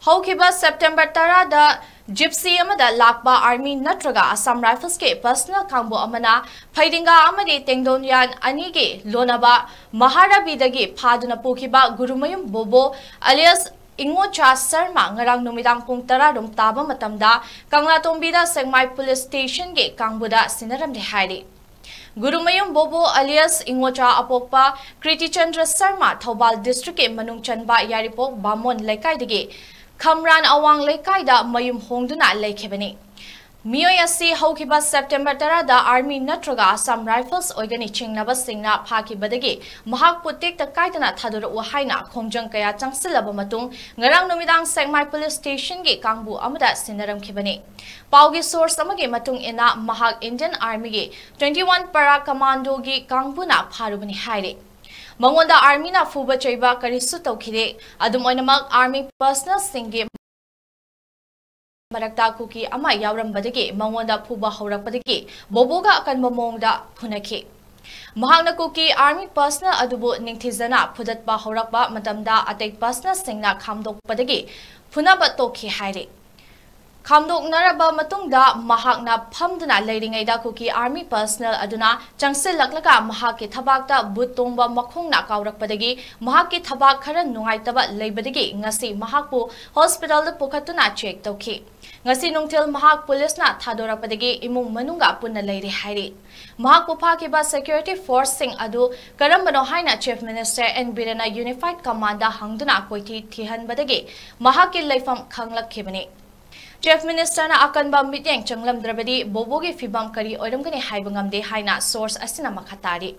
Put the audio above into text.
ꯍꯧꯈꯤꯕ ꯁꯦꯞꯇꯦꯝꯕꯔ 10ꯗ ꯖꯤꯞꯁꯤ ꯑꯃꯗ ꯂꯥꯛꯄ ꯑꯥꯔꯃꯤ ꯅꯠꯇ꯭ꯔꯒ ꯑꯁꯥꯝ ꯔꯥꯏꯐꯜꯁꯀꯤ ꯄꯔꯁꯅꯦꯜ ꯀꯥꯡꯕꯨ ꯑꯃꯅ ꯐꯩꯗꯤꯡꯒꯥ ꯑꯃꯗꯤ ꯇꯦꯡꯗꯣꯟꯌꯥꯟ ꯑꯅꯤꯒꯤ ꯂꯣꯅꯕ ꯃꯍꯥꯔꯥꯕꯤꯗꯒꯤ ꯐꯥꯗꯨꯅ ꯄꯨꯈꯤꯕ ꯒꯨꯔꯨꯃꯌꯨꯝ ꯕꯣꯕꯣ ꯑꯂꯤꯌꯥꯁ ꯏꯉꯣꯆꯥ ꯁꯔꯃ ꯉꯔꯥꯡ ꯅꯨꯃꯤꯗꯥꯡ ꯄꯨꯡ 10 ꯇꯥꯕ ꯃꯇꯝꯗ ꯀꯪꯂꯥꯇꯣꯝꯕꯤꯗ ꯁꯦꯛꯃꯥꯏ ꯄꯨꯂꯤꯁ ꯁ꯭ꯇꯦꯁꯟꯒꯤ ꯀꯥꯡꯕꯨꯗ ꯁꯤꯟꯅꯔꯝꯂꯦ ꯍꯥꯏꯔꯤ꯫ ꯒꯨꯔꯨꯃꯌꯨꯝ ꯕꯣꯕꯣ ꯑꯂꯤꯌꯥꯁ ꯏꯉꯣꯆꯥ ꯑꯄꯣꯛꯄ ꯀ꯭ꯔꯤꯇꯤꯆꯟꯗ꯭ꯔ ꯁꯔꯃ ꯊꯧꯕꯥꯜ ꯗꯤꯁꯇ꯭ꯔꯤꯛꯀꯤ ꯃꯅꯨꯡ ꯆꯟꯕ ꯌꯥꯏꯔꯤꯄꯣꯛ ꯕꯥꯃꯣꯟ ꯂꯩꯀꯥꯏꯗꯒꯤ ꯈꯝꯔꯥꯟ ꯑꯋꯥꯡ ꯂꯩꯀꯥꯏꯗ ꯃꯌꯨꯝ ꯍꯣꯡꯗꯨꯅ ꯂꯩꯈꯤꯕꯅꯤ꯫ ꯃꯤꯑꯣꯏ ꯑꯁꯤ ꯍꯧꯈꯤꯕ ꯁꯦꯞꯇꯦꯝꯕꯔ 10ꯗ ꯑꯥꯔꯃꯤ ꯅꯠꯇ꯭ꯔꯒ ꯑꯁꯥꯝ ꯔꯥꯏꯐꯜꯁ ꯑꯣꯏꯒꯅꯤ ꯆꯤꯡꯅꯕꯁꯤꯡꯅ ꯐꯥꯈꯤꯕꯗꯒꯤ ꯃꯍꯥꯛꯄꯨ ꯇꯦꯛꯇ ꯀꯥꯏꯗꯅ ꯊꯥꯗꯣꯔꯛꯎ ꯍꯥꯏꯅ ꯈꯣꯡꯖꯪ ꯀꯌꯥ ꯆꯪꯁꯤꯜꯂꯕ ꯃꯇꯨꯡ ꯉꯔꯥꯡ ꯅꯨꯃꯤꯗꯥꯡ ꯁꯦꯛꯃꯥꯏ ꯄꯨꯂꯤꯁ ꯁ꯭ꯇꯦꯁꯟꯒꯤ ꯀꯥꯡꯕꯨ ꯑꯃꯗ ꯁꯤꯟꯅꯔꯝꯈꯤꯕꯅꯤ꯫ ꯄꯥꯎꯒꯤ ꯁꯣꯔꯁ ꯑꯃꯒꯤ ꯃꯇꯨꯡ ꯏꯟꯅ ꯃꯍꯥꯛ ꯏꯟꯗꯤꯌꯟ ꯑꯥꯔꯃꯤꯒꯤ 21 ꯄꯥꯔꯥ ꯀꯃꯥꯟꯗꯣꯒꯤ ꯀꯥꯡꯕꯨꯅ ꯐꯥꯔꯨꯕꯅꯤ ꯍꯥꯏꯔꯤ꯫ ꯃꯉꯣꯟꯗ ꯑꯥꯔꯃꯤꯅ ꯐꯨꯕ ꯆꯩꯕ ꯀꯔꯤꯁꯨ ꯇꯧꯈꯤꯗꯦ꯫ ꯑꯗꯨꯝ ꯑꯣꯏꯅꯃꯛ ꯑꯥꯔꯃꯤ ꯄꯔꯁꯅꯦꯜꯁꯤꯡꯒꯤ ꯃꯔꯛꯇ ꯀꯨꯀꯤ ꯑꯃ ꯌꯥꯎꯔꯝꯕꯗꯒꯤ ꯃꯉꯣꯟꯗ ꯐꯨꯕ ꯍꯧꯔꯛꯄꯗꯒꯤ ꯕꯣꯕꯣꯒ ꯑꯀꯟꯕ ꯃꯑꯣꯡꯗ ꯐꯨꯅꯈꯤ꯫ ꯃꯍꯥꯛꯅ ꯀꯨꯀꯤ ꯑꯥꯔꯃꯤ ꯄꯔꯁꯅꯦꯜ ꯑꯗꯨꯕꯨ ꯅꯤꯡꯊꯤꯖꯅ ꯐꯨꯗꯠꯄ ꯍꯧꯔꯛꯄ ꯃꯇꯝꯗ ꯑꯇꯩ ꯄꯔꯁꯅꯦꯜꯁꯤꯡꯅ ꯈꯥꯝꯗꯣꯛꯄꯗꯒꯤ ꯐꯨꯅꯕ ꯇꯣꯛꯈꯤ ꯍꯥꯏꯔꯤ꯫ ꯈꯥꯝꯗꯣꯛꯅꯔꯕ ꯃꯇꯨꯡꯗ ꯃꯍꯥꯛꯅ ꯐꯝꯗꯨꯅ ꯂꯩꯔꯤꯉꯩꯗ ꯀꯨꯀꯤ ꯑꯥꯔꯃꯤ ꯄꯔꯁꯅꯦꯜ ꯑꯗꯨꯅ ꯆꯪꯁꯤꯜꯂꯛꯂꯒ ꯃꯍꯥꯛꯀꯤ ꯊꯕꯥꯛꯇ ꯕꯨꯠ ꯇꯣꯡꯕ ꯃꯈꯣꯡꯅ ꯀꯥꯎꯔꯛꯄꯗꯒꯤ ꯃꯍꯥꯛꯀꯤ ꯊꯕꯥꯛ ꯈꯔ ꯅꯨꯡꯉꯥꯏꯇꯕ ꯂꯩꯕꯗꯒꯤ ꯉꯁꯤ ꯃꯍꯥꯛꯄꯨ ꯍꯣꯁꯄꯤꯇꯥꯜꯗ ꯄꯨꯈꯠꯇꯨꯅ ꯆꯦꯛ ꯇꯧꯈꯤ꯫ ngasi nungthil mahak police na thadorapadagi imung manunga punna leire hairi mahak phakiba security force sing adu karambano haina chief minister and birana unified command da hangduna koithi thihanbadagi mahak ki leifam khanglakhibani chief minister na akanba mityeng changlamdrabadi bobogi fibam kari oiramgani haibangamde haina source asina makhatari